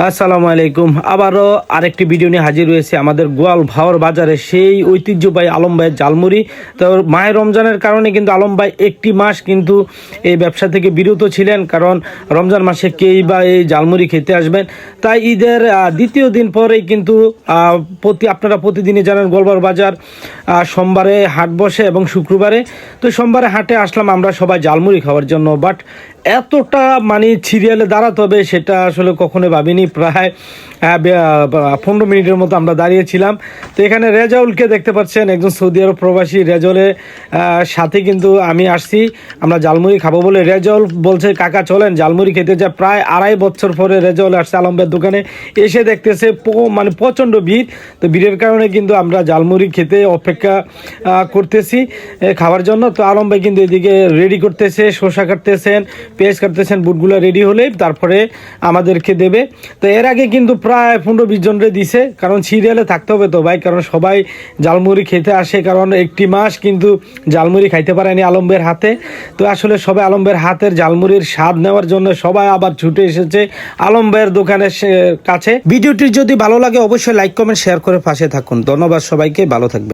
আসসালামু আলাইকুম। আবারও আরেকটি ভিডিও নিয়ে হাজির হয়েছে আমাদের গোয়াল ভাওর বাজারে সেই ঐতিহ্যবাহী আলম ভাইয়ের ঝালমুড়ি। তো মায়ের রমজানের কারণে কিন্তু আলম ভাই একটি মাস কিন্তু এই ব্যবসা থেকে বিরত ছিলেন, কারণ রমজান মাসে কেই বা এই ঝালমুড়ি খেতে আসবেন। তাই ঈদের দ্বিতীয় দিন পরেই কিন্তু আপনারা প্রতিদিনই জানেন গোয়ালভাওর বাজার সোমবারে হাট বসে এবং শুক্রবারে। তো সোমবারে হাটে আসলাম আমরা সবাই ঝালমুড়ি খাওয়ার জন্য, বাট এতটা মানে সিরিয়ালে দাঁড়াতে হবে সেটা আসলে কখনো ভাবিনি। প্রায় 15 মিনিটের মতো আমরা দাঁড়িয়েছিলাম। তো এখানে রেজাউলকে দেখতে পাচ্ছেন, একজন সৌদি আরব প্রবাসী। রেজাউলের সাথে কিন্তু আমি আসছি আমরা ঝালমুড়ি খাবো বলে। রেজাউল বলছে কাকা চলেন ঝালমুড়ি খেতে যা। প্রায় 2.5 বছর পরে রেজাউল আসছে আলমবের দোকানে, এসে দেখতেছে মানে প্রচণ্ড ভিড়। তো ভিড়ের কারণে কিন্তু আমরা ঝালমুড়ি খেতে অপেক্ষা করতেছি খাওয়ার জন্য। তো আলম ভাই কিন্তু এদিকে রেডি করতেছে, শসা কাটতেছেন, পেঁয়াজ কাটতেছেন। বুটগুলো রেডি হলেই তারপরে আমাদেরকে দেবে। তো এর আগে কিন্তু প্রায় 15-20 জনরে দিছে, কারণ সিরিয়ালে থাকতে হবে তো ভাই, কারণ সবাই ঝালমুড়ি খেতে আসে। কারণ একটি মাস কিন্তু ঝালমুড়ি খাইতে পারেনি আলমবের হাতে। তো আসলে সবাই আলমবের হাতের ঝালমুড়ির স্বাদ নেওয়ার জন্য সবাই আবার ছুটে এসেছে আলম ভাইয়ের দোকানের কাছে। ভিডিওটি যদি ভালো লাগে অবশ্যই লাইক কমেন্ট শেয়ার করে পাশে থাকুন। ধন্যবাদ সবাইকে, ভালো থাকবে।